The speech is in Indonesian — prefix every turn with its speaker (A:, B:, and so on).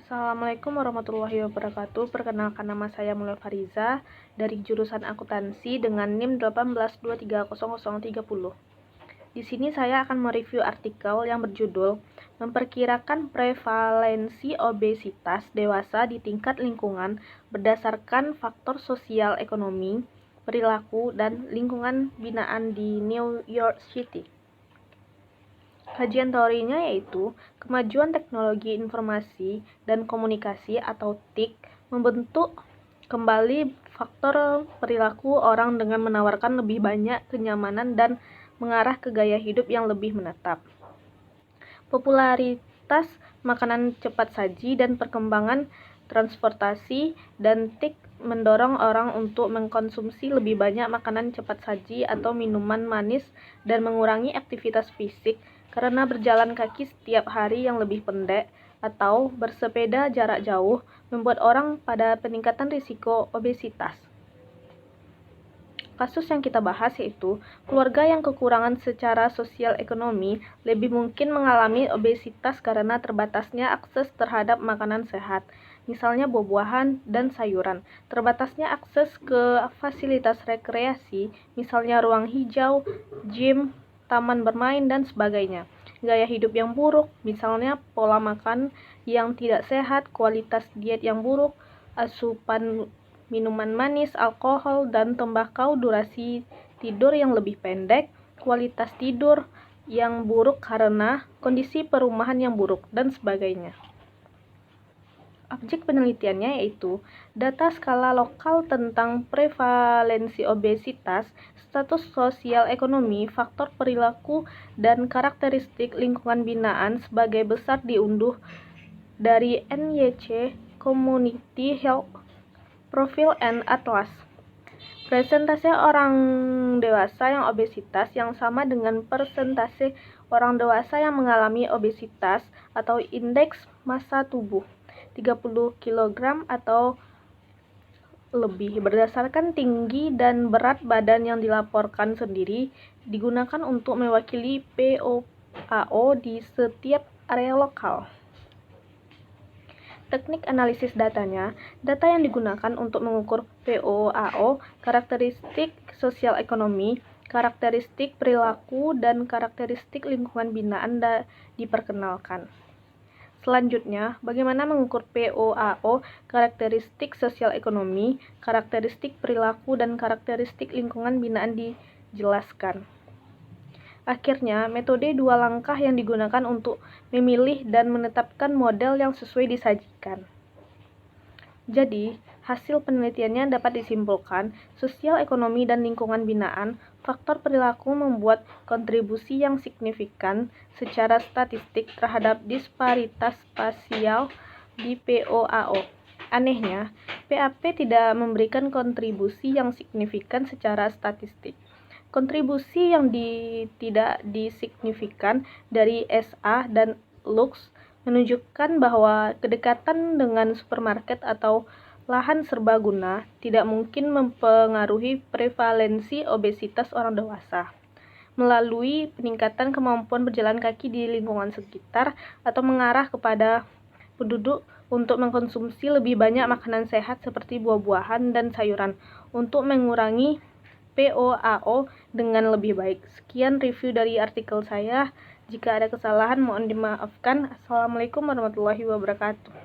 A: Assalamualaikum warahmatullahi wabarakatuh. Perkenalkan, nama saya Mulya Fariza dari jurusan akuntansi dengan NIM 18230030. Di sini saya akan mereview artikel yang berjudul Memperkirakan Prevalensi Obesitas Dewasa di Tingkat Lingkungan berdasarkan faktor sosial ekonomi, perilaku, dan lingkungan binaan di New York City. Kajian teorinya yaitu kemajuan teknologi informasi dan komunikasi atau TIK membentuk kembali faktor perilaku orang dengan menawarkan lebih banyak kenyamanan dan mengarah ke gaya hidup yang lebih menetap. Popularitas makanan cepat saji dan perkembangan transportasi dan TIK mendorong orang untuk mengkonsumsi lebih banyak makanan cepat saji atau minuman manis dan mengurangi aktivitas fisik karena berjalan kaki setiap hari yang lebih pendek atau bersepeda jarak jauh membuat orang pada peningkatan risiko obesitas. Kasus yang kita bahas yaitu keluarga yang kekurangan secara sosial ekonomi lebih mungkin mengalami obesitas karena terbatasnya akses terhadap makanan sehat, misalnya buah-buahan dan sayuran, terbatasnya akses ke fasilitas rekreasi, misalnya ruang hijau, gym, taman bermain, dan sebagainya. Gaya hidup yang buruk, misalnya pola makan yang tidak sehat, kualitas diet yang buruk, asupan minuman manis, alkohol, dan tembakau, durasi tidur yang lebih pendek, kualitas tidur yang buruk karena kondisi perumahan yang buruk, dan sebagainya. Objek penelitiannya yaitu data skala lokal tentang prevalensi obesitas, status sosial ekonomi, faktor perilaku, dan karakteristik lingkungan binaan sebagai besar diunduh dari NYC Community Health Profile and Atlas. Persentase orang dewasa yang obesitas yang sama dengan persentase orang dewasa yang mengalami obesitas atau indeks massa tubuh 30 kg atau lebih berdasarkan tinggi dan berat badan yang dilaporkan sendiri digunakan untuk mewakili POAO di setiap area lokal. Teknik analisis datanya, data yang digunakan untuk mengukur POAO, karakteristik sosial ekonomi, karakteristik perilaku, dan karakteristik lingkungan binaan diperkenalkan. Selanjutnya, bagaimana mengukur POAO, karakteristik sosial ekonomi, karakteristik perilaku, dan karakteristik lingkungan binaan dijelaskan. Akhirnya, metode 2 langkah yang digunakan untuk memilih dan menetapkan model yang sesuai disajikan. Jadi, hasil penelitiannya dapat disimpulkan, sosial ekonomi dan lingkungan binaan, faktor perilaku membuat kontribusi yang signifikan secara statistik terhadap disparitas spasial di POAO. Anehnya, PAP tidak memberikan kontribusi yang signifikan secara statistik. Kontribusi yang tidak disignifikan dari SA dan Lux menunjukkan bahwa kedekatan dengan supermarket atau lahan serbaguna tidak mungkin mempengaruhi prevalensi obesitas orang dewasa melalui peningkatan kemampuan berjalan kaki di lingkungan sekitar atau mengarah kepada penduduk untuk mengkonsumsi lebih banyak makanan sehat seperti buah-buahan dan sayuran untuk mengurangi POAO dengan lebih baik. Sekian review dari artikel saya. Jika ada kesalahan mohon dimaafkan. Assalamualaikum warahmatullahi wabarakatuh.